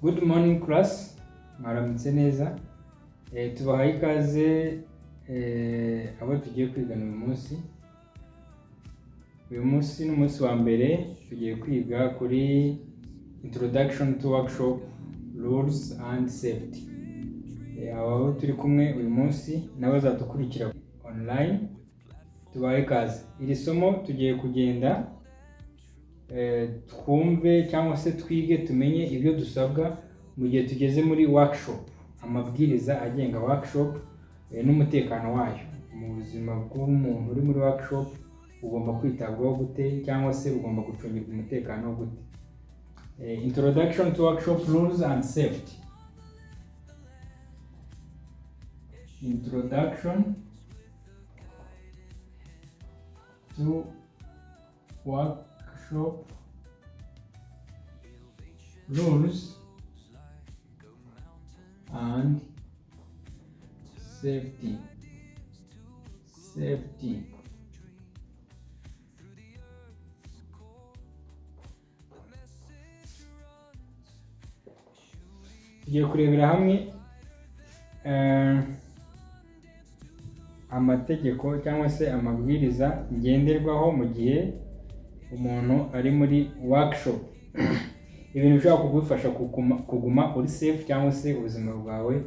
Good morning class, mwaramutse neza. Tubahaye ikaze abo tugiye kwigana uyu munsi. Uyu munsi ni umunsi wa mbere tugiye kwiga kuri Introduction to Workshop Rules and Safety. Abo turi kumwe uyu munsi n'abazadukurikira online, tubahaye ikaze. Iri somo tugiye kugenda twumve cyangwa se twige tumenye ibyo dusabwa mu gihe tugeze muri workshop, amabwiriza agenga workshop n'umutekano wayo. Mu buzima bw'umuntu uri muri workshop ugomba kwitabwaho gute cyangwa se ugomba gucungirwa umutekano gute. Introduction to Workshop Rules and Safety. Introduction to Workshop Rules and Safety. Tugiye kurebera hamwe amategeko cyangwa se amabwiriza ngenderwaho mu gihe umuntu ari muri workshop. Ibintu bishobora kugufasha kuguma uri safe cyangwa se ubuzima bwawe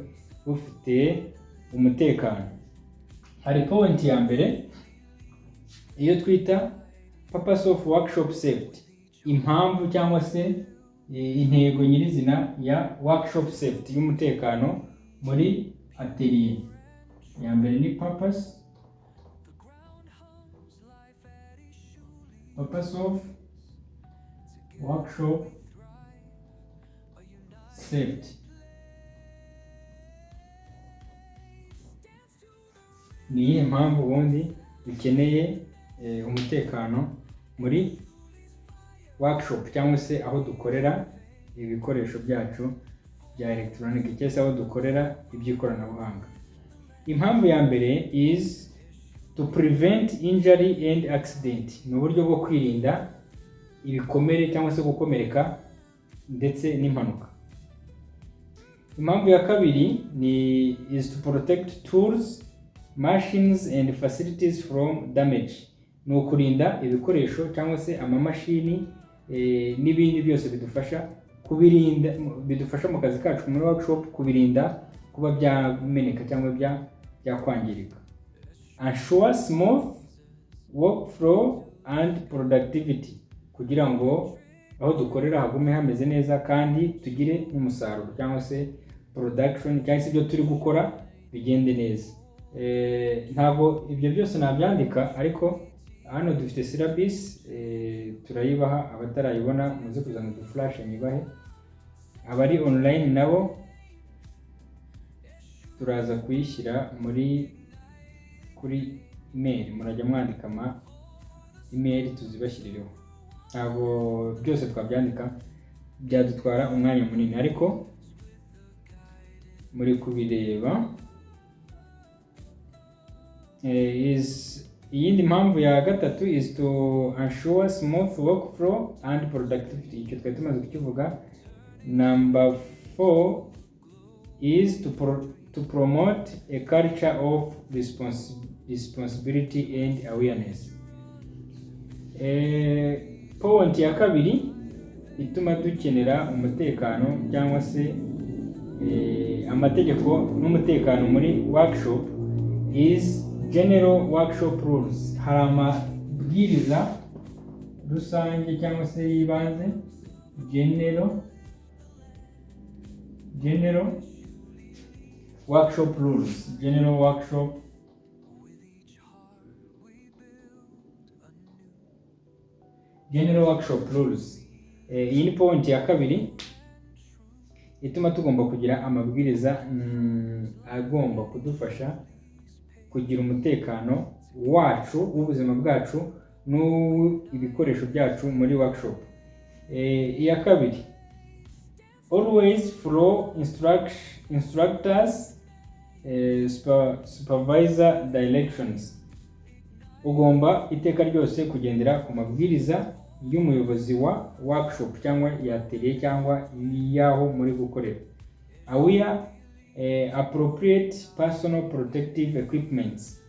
bufite umutekano. Hari point ya mbere iyo twita purpose of workshop safety, impamvu cyangwa se intego nyirizina ya workshop safety y'umutekano muri atelier. Ya mbere ni purpose of workshop safety. Ni iyihe mpamvu ubundi dukeneye umutekano muri workshop cyangwa se aho dukorera ibikoresho byacu bya electronic cyangwa se aho dukorera iby'ikoranabuhanga. Impamvu ya mbere is to prevent injury and accident. Ni uburyo bwo kwirinda ibikomere cyangwa se gukomereka ndetse n'impanuka. Impamvu ya kabiri ni is to protect tools, machines and facilities from damage. Ni ukurinda ibikoresho cyangwa se amamashini n'ibindi byose bidufasha mu kazi kacu muri workshop, kubirinda kuba byameneka cyangwa byakwangirika. Ensure smooth workflow and productivity, kugira ngo aho dukorera hagume hameze neza kandi tugire n'umusaruro cyangwa se production cyangwa se ibyo turi gukora bigende neza. Ntabwo ibyo byose nabyandika, ariko hano dufite syllabus turayibaha. Abatarayibona muze kuzana uduflash nyibahe. Abari online nabo turaza kuyishyira kuri email, murajya mwandika email tuzibashyirireho. Ntabwo byose twabyandika, byadutwara umwanya munini, ariko muri kubireba. Iyindi mpamvu ya gatatu is to ensure smooth workflow and productivity. Icyo twari tumaze kukivuga. Number 4 is to promote a culture of responsibility and awareness. Point ya kabiri ituma dukenera umutekano cyangwa se amategeko n'umutekano muri workshop is general workshop rules. Hari amabwiriza rusange cyangwa se yibanze, general workshop rules. Iyi ni point ya kabiri ituma tugomba kugira amabwiriza agomba kudufasha kugira umutekano wacu w'ubuzima bwacu n'ibikoresho byacu muri workshop. Iya kabiri, always follow instructors, supervisor directions. Ugomba iteka ryose kugendera ku mabwiriza y'umuyobozi wa workshop cyangwa ya atelier cyangwa yaho muri gukorera. Aware appropriate personal protective equipments.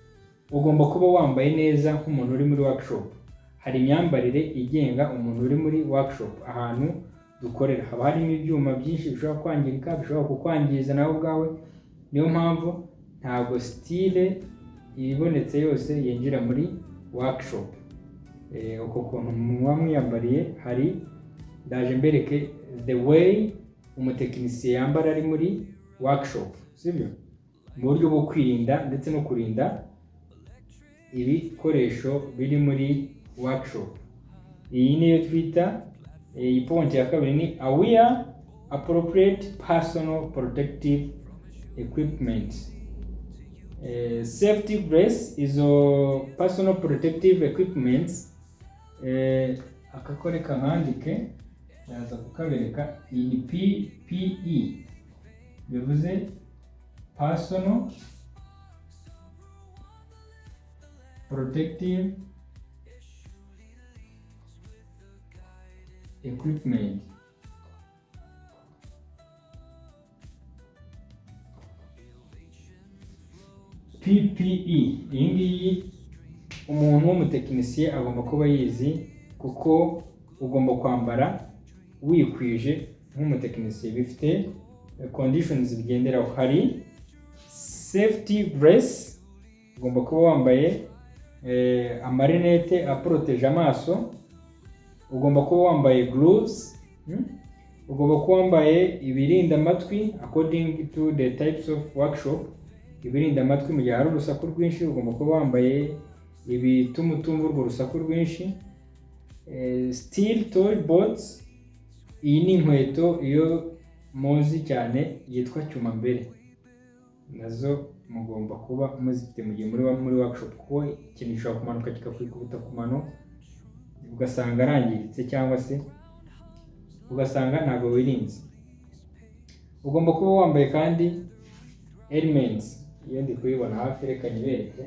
Ugomba kuba wambaye neza nk'umuntu uri muri workshop. Hari imyambarire igenga umuntu uri muri workshop ahantu dukorera. Haba harimo ibyuma byinshi bishobora kwangirika, bishobora kukwangiza nawe ubwawe. Niyo mpamvu ntabwo style ibonetse yose yinjira muri workshop. Uko kuntu muba mwiyambariye hari ndaje mbereke the way umutekinisiye yambara ari muri workshop, sibyo? Mu buryo bwo kwirinda ndetse no kurinda ibikoresho biri muri workshop. Iyi niyo twita point ya kabiri ni aware appropriate personal protective equipment. Safety brace izo personal protective equipments akakore kankandike yaza kukabereka. Iyi ni PPE bivuze personal protective equipment. PPE iyi ngiyi umuntu w'umutekinisiye agomba kuba yizi, kuko ugomba kwambara wikwije nk'umutekinisiye. Bifite conditions bigenderaho. Hari safety brace, ugomba kuba wambaye amarinete aporoteje amaso, ugomba kuba wambaye gloves, ugomba kuba wambaye ibirinda amatwi according to the types of workshop. Ibirinda amatwi mu gihe hari urusaku rwinshi, ugomba kuba wambaye ibituma utumva urwo rusaku rwinshi. Steel toe boots, iyi ni inkweto iyo muzi cyane yitwa cyumambere, nazo mugomba kuba muzifite mu gihe muri workshop, kuko ikintu gishobora kumanuka kikakwikubita ku mano ugasanga arangiritse cyangwa se ugasanga ntabwo wirinze. Ugomba kuba wambaye kandi helmets, iyo ndi kuyibona hafi reka nyibereke.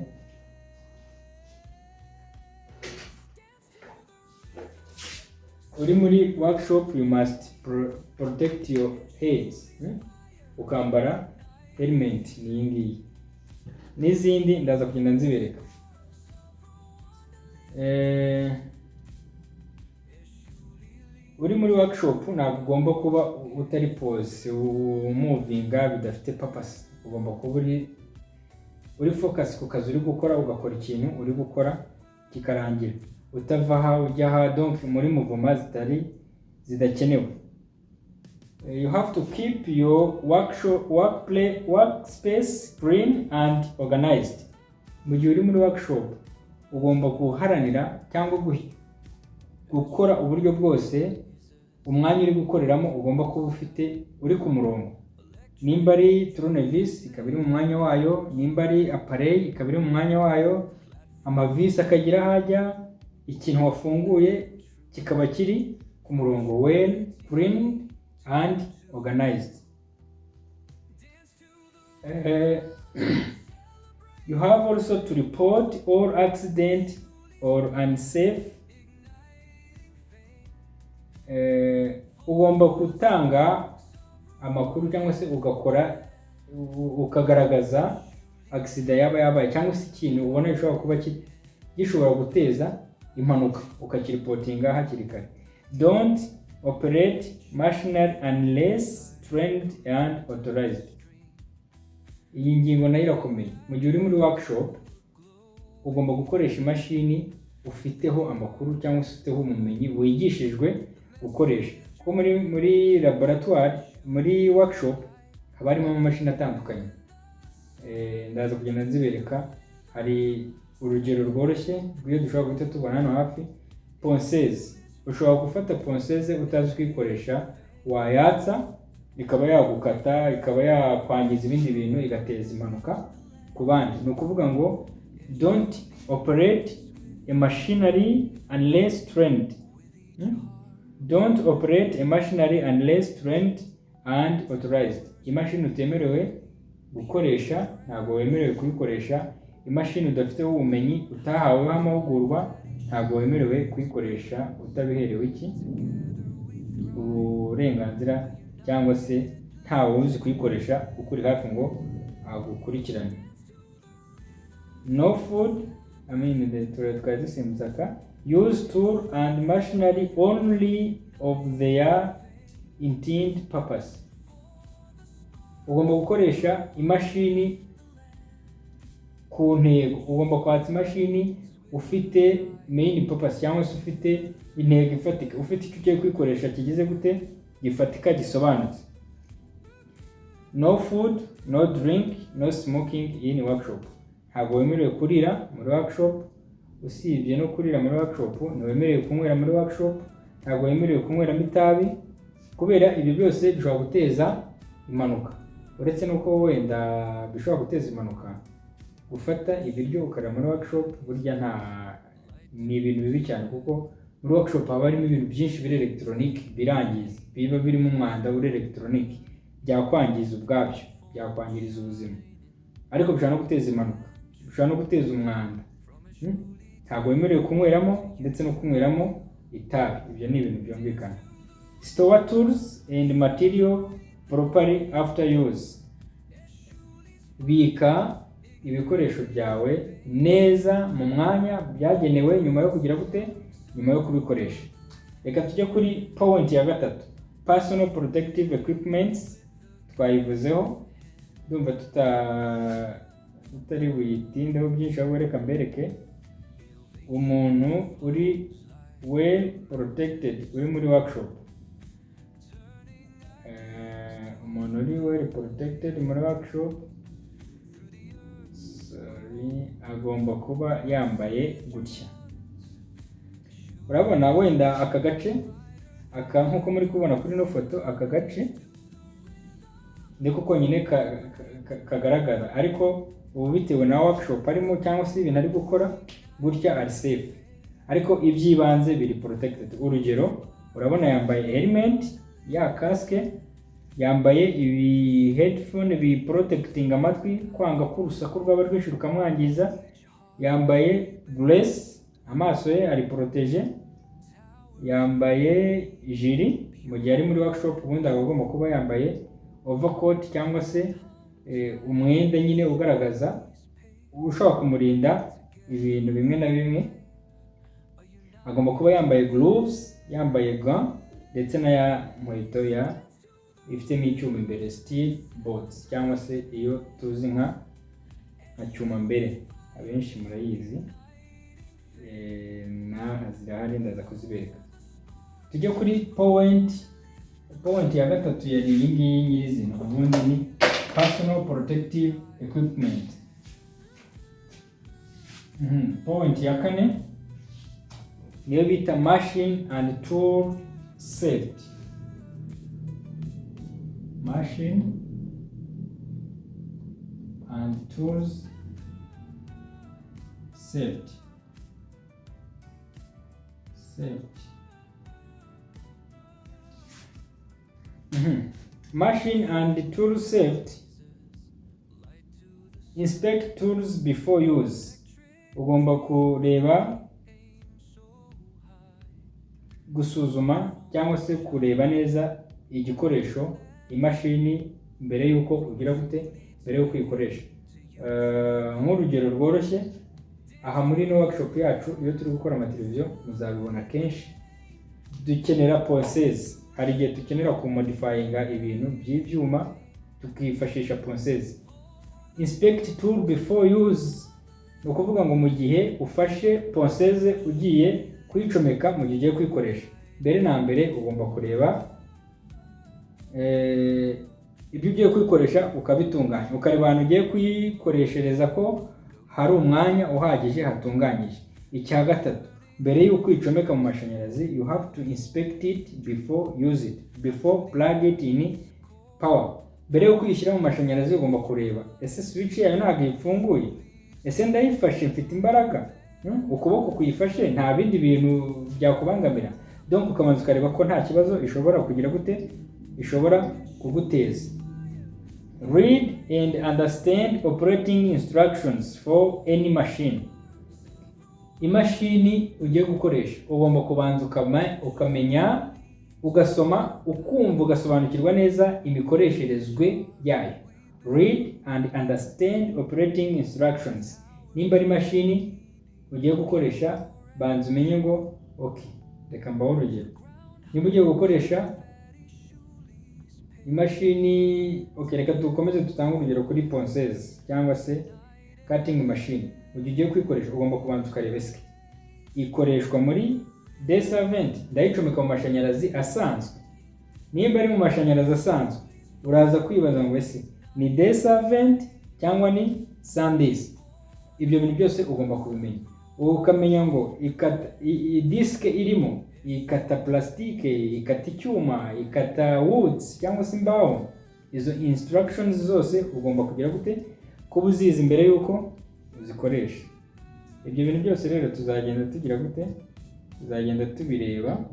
Uri muri workshop you must protect your heads. Ukambara helmet ni iyi ngiyi, n'izindi ndaza kugenda nzibereka. Uri muri workshop ntabwo ugomba kuba utari pose umuvinga bidafite purpose. Ugomba kuba uri focus ku kazi uri gukora, ugakora ikintu uri gukora kikarangira, utava aha ujya aha, donc muri muvuma zidakenewe. You have to keep your workspace clean and organized. Mu gihe uri muri workshop ugomba guharanira cyangwa gukora uburyo bwose umwanya uri gukoreramo ugomba kuba ufite uri ku murongo. Nimba ari tournevis ikaba iri mu mwanya wayo, nimba ari appareil ikaba iri mu mwanya wayo, amavisi akagira hajya, ikintu wafunguye kikaba kiri ku murongo. Well cleaned and organized. You have also to report all accident or unsafe. Ugomba gutanga amakuru cyangwa se ukagaragaza accident yaba yabaye cyangwa se ikintu ubona gishobora kuba gishobora guteza impanuka, ukakiripotinga hakiri kare. Don't operate machinery unless trained and authorized. Iyi ngingo nayo irakomeye. Mu gihe uri muri workshop ugomba gukoresha imashini ufiteho amakuru cyangwa se ufiteho ubumenyi wigishijwe gukoresha. Kuko muri laboratoire, muri workshop haba harimo amamashini atandukanye. Ndaza kugenda nzibereka. Hari urugero rworoshye rw'iyo dushobora guhita tubona hano hafi. Ponceuse, ushobora gufata ponceuse utazi kuyikoresha, wayatsa ikaba yagukata, ikaba yakwangiza ibindi bintu, igateza impanuka ku bandi. Ni ukuvuga ngo don't operate a machinery unless trained. Don't operate a machinery unless trained and authorized. Imashini utemerewe gukoresha, ntabwo wemerewe kuyikoresha imashini udafiteho ubumenyi, utahaweho amahugurwa ntabwo wemerewe kuyikoresha utabiherewe uburenganzira, cyangwa se ntawe uzi kuyikoresha ukuri hafi ngo agukurikirane. No food, twari dusimbutaka, use tool and machinery only of their intended purpose. Ugomba gukoresha imashini ku ntego, ugomba kwatsa imashini ufite main purpose cyangwa se ufite intego ifatika, ufite icyo ugiye kwikoresha kigize gute, gifatika, gisobanutse. No food, no drink, no smoking in workshop. Ntabwo wemerewe kurira muri workshop. Usibye no kurira muri workshop, ntiwemerewe kunywera muri workshop. Ntabwo wemerewe kunyweramo itabi, kubera ibi byose bishobora guteza impanuka. Uretse nuko wenda bishobora guteza impanuka, gufata ibiryo ukarira muri workshop burya ni ibintu bibi cyane, kuko muri workshop haba harimo ibintu byinshi biri electronique birangiza, biba birimo umwanda uri electronique, byakwangiza ubwabyo, byakwangiriza ubuzima, ariko bishobora no guteza impanuka, bishobora no guteza umwanda. Ntabwo wemerewe kunyweramo ndetse no kunyweramo itabi, ibyo ni ibintu byumvikana. Store tools and material properly after use. Bika ibikoresho byawe neza mu mwanya byagenewe nyuma yo kugira gute, nyuma yo kubikoresha. Reka tujye kuri point ya gatatu, personal protective equipments. Twayivuzeho, ndumva tutari buyitindeho byinshi, ahubwo reka mbereke umuntu uri well protected uri muri workshop. Umuntu uri well protected muri workshop, agomba kuba yambaye gutya. Urabona wenda aka gace, nkuko muri kubona kuri no foto, aka gace niko konyine kagaragara, ariko ubu bitewe na workshop arimo cyangwa se ibintu ari gukora, gutya ari safe, ariko ibyibanze biri protected. Urugero, urabona yambaye helmet ya casque, yambaye ibi headphone bi protecting amatwi kwanga ko urusaku rwaba rwinshi rukamwangiza, yambaye glass, amaso ye ari protege, yambaye jiri mu gihe ari muri workshop. Ubundi agomba kuba yambaye overcoat cyangwa se umwenda nyine ugaragaza ushobora kumurinda ibintu bimwe na bimwe. Agomba kuba yambaye gloves, yambaye gants, ndetse na ya nkweto ya ifite n'icyuma imbere, steel boots, cyangwa se iyo tuzi nka cyuma mbere, abenshi murayizi, naha zirahari ndaza kuzibereka. Tujye kuri point ya gatatu ya iyi ngiyi nyirizina, ubundi ni personal protective equipment. Point ya kane niyo bita machine and tool safety. Machine and tools safety. Machine and tool safety. Inspect tools before use. Ugomba kureba, gusuzuma cyangwa se kureba neza igikoresho, imashini, mbere yuko ugira gute, mbere yo kwikoresha. Nk'urugero rworoshye, aha muri no workshop yacu iyo turi gukora amateleviziyo muzabibona kenshi, dukenera ponceuse. Hari igihe dukenera kumodifyinga ibintu by'ibyuma tukifashisha ponceuse. Inspect tool before use, ni ukuvuga ngo mu gihe ufashe ponceuse ugiye kuyicomeka mu gihe ugiye kwikoresha, mbere na mbere ugomba kureba ibyo ugiye kwikoresha ukabitunganya, ukareba ahantu ugiye kuyikoreshereza ko hari umwanya uhagije hatunganyije. Icya gatatu, mbere y'uko uyicomeka mu mashanyarazi, you have to inspect it before use it, before plug it in power. Mbere y'uko uyishyira mu mashanyarazi ugomba kureba, ese switch yayo ntabwo ifunguye, ese ndayifashe mfite imbaraga, ukuboko kuyifashe nta bindi bintu byakubangamira. Donc ukamanza ukareba ko nta kibazo ishobora kugira gute, ishobora kuguteza. Read and understand operating instructions for any machine. imashini ugiye gukoresha ugomba kubanza ukamenya, ugasoma, ukumva, ugasobanukirwa neza imikoresherezwe yayo. Read and understand operating instructions. Nimba ari imashini ugiye gukoresha, banza umenye ngo okay, reka mbaho urugero. Nimba ugiye gukoresha imashini, okay, reka dukomeze tutange urugero kuri ponceuse cyangwa se cutting machine. Ugiye kuyikoresha ugomba kubanza ukareba ese ikoreshwa muri DC20, ndayicomeka mu mashanyarazi asanzwe. Nimba ari mu mashanyarazi asanzwe, uraza kwibaza ngo ese ni DC20 cyangwa ni 110. Ibyo bintu byose ugomba kubimenya. Ukamenya ngo diske irimo ikata plastike, ikata icyuma, ikata woods cyangwa se imbaho. Izo instructions zose ugomba kugira gute kuba uzizi mbere yuko uzikoresha. Ibyo bintu byose rero tuzagenda tugira gute, tuzagenda tubireba,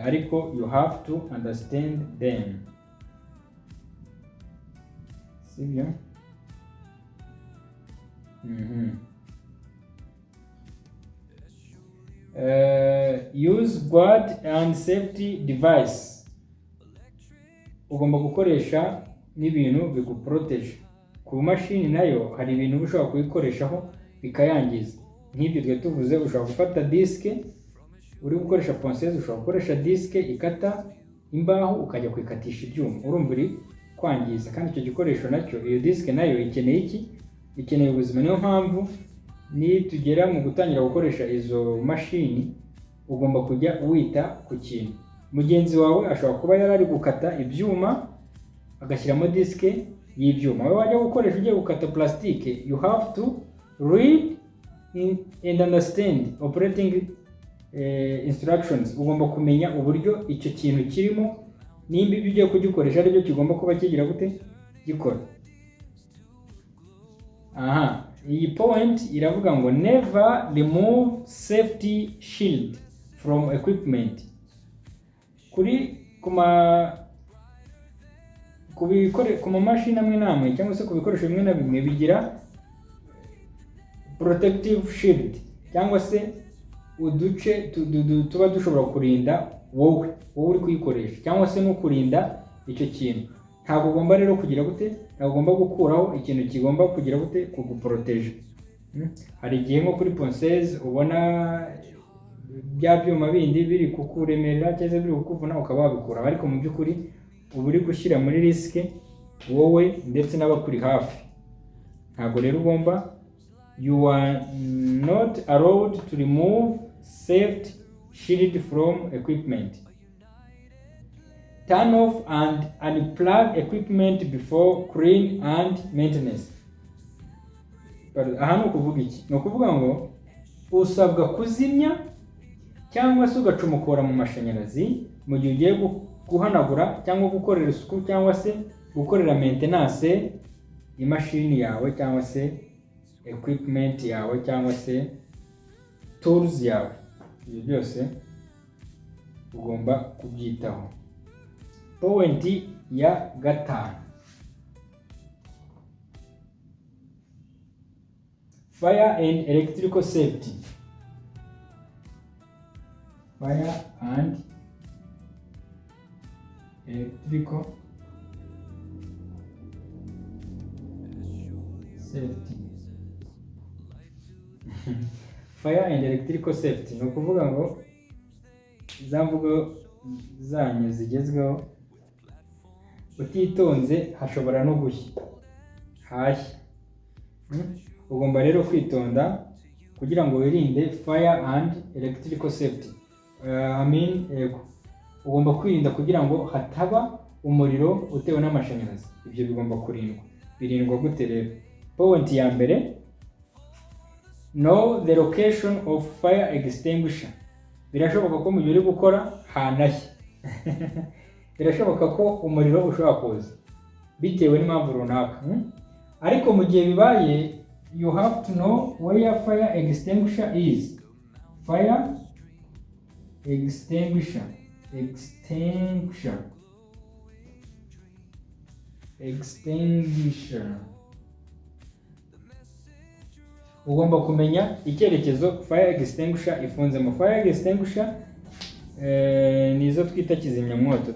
ariko you have to understand them. Sibyo? Use guard and safety device. Ugomba gukoresha n'ibintu biguprotege. Ku mashini nayo hari ibintu ushobora kuyikoreshaho bikayangiza. Nk'ibyo twe tuvuze, ushobora gufata diske uri gukoresha ponceuse, ushobora gukoresha diske ikata imbaho ukajya kwikatisha ibyuma, urumva uri kwangiza. Kandi icyo gikoresho nacyo, iyo diske nayo ikeneye iki? Ikeneye ubuzima. Niyo mpamvu nitugera mu gutangira gukoresha izo mashini ugomba kujya wita ku kintu. Mugenzi wawe ashobora kuba yarari gukata ibyuma agashyiramo diske y'ibyuma, wowe wajya gukoresha ugiye gukata plastike. You have to read and understand operating instructions. Ugomba kumenya uburyo icyo kintu kirimo, nimba ibyo ugiye kugikoresha ari byo kigomba kuba kigira gute gikora. Iyi point iravuga ngo never remove safety shield from equipment. Ku mashini amwe namwe cyangwa se ku bikoresho bimwe na bimwe bigira protective shield cyangwa se uduce tuba dushobora kurinda wowe uri kuyikoresha cyangwa se no kurinda icyo kintu. Ntabwo ugomba rero kugira gute, ntabwo ugomba gukuraho ikintu kigomba kugira gute kuguprotege. Hari igihe nko kuri ponceuse ubona bya byuma bindi biri kukuremerera cyangwa biri kukuvuna ukaba wabikura, ariko mu by'ukuri uba uri gushyira muri riske wowe ndetse n'abakuri hafi. Ntabwo rero ugomba, you are not allowed to remove safety shield from equipment. Turn off and unplug equipment before clean and maintenance. Aha ni ukuvuga iki? Ni ukuvuga ngo usabwa kuzimya cyangwa se ugacomokora mu mashanyarazi mu gihe ugiye guhanagura cyangwa gukorera isuku cyangwa se gukorera maintenance imashini yawe cyangwa se equipment yawe cyangwa se tools yawe. Ibyo byose ugomba kubyitaho. Point ya 5, fire and electrical safety. Fire and electrical safety. Fire and electrical safety ni ukuvuga ngo za mvugo zanyu zigezweho, utitonze hashobora no gushya hashya. Ugomba rero kwitonda kugira ngo wirinde fire and electrical safety. Ugomba kwirinda kugira ngo hataba umuriro utewe n'amashanyarazi. Ibyo bigomba kurindwa. Birindwa gute rero? Point ya mbere, know the location of fire extinguisher. Birashoboka ko mu gihe uri gukora hanashye. Birashoboka ko umuriro ushobora kuza bitewe n'impamvu runaka. Ariko mu gihe bibaye, you have to know where fire extinguisher is. Fire extinguisher. ugomba kumenya icyerekezo fire extinguisher ifunzemo. Fire extinguisher nizo twita kizimyamwoto.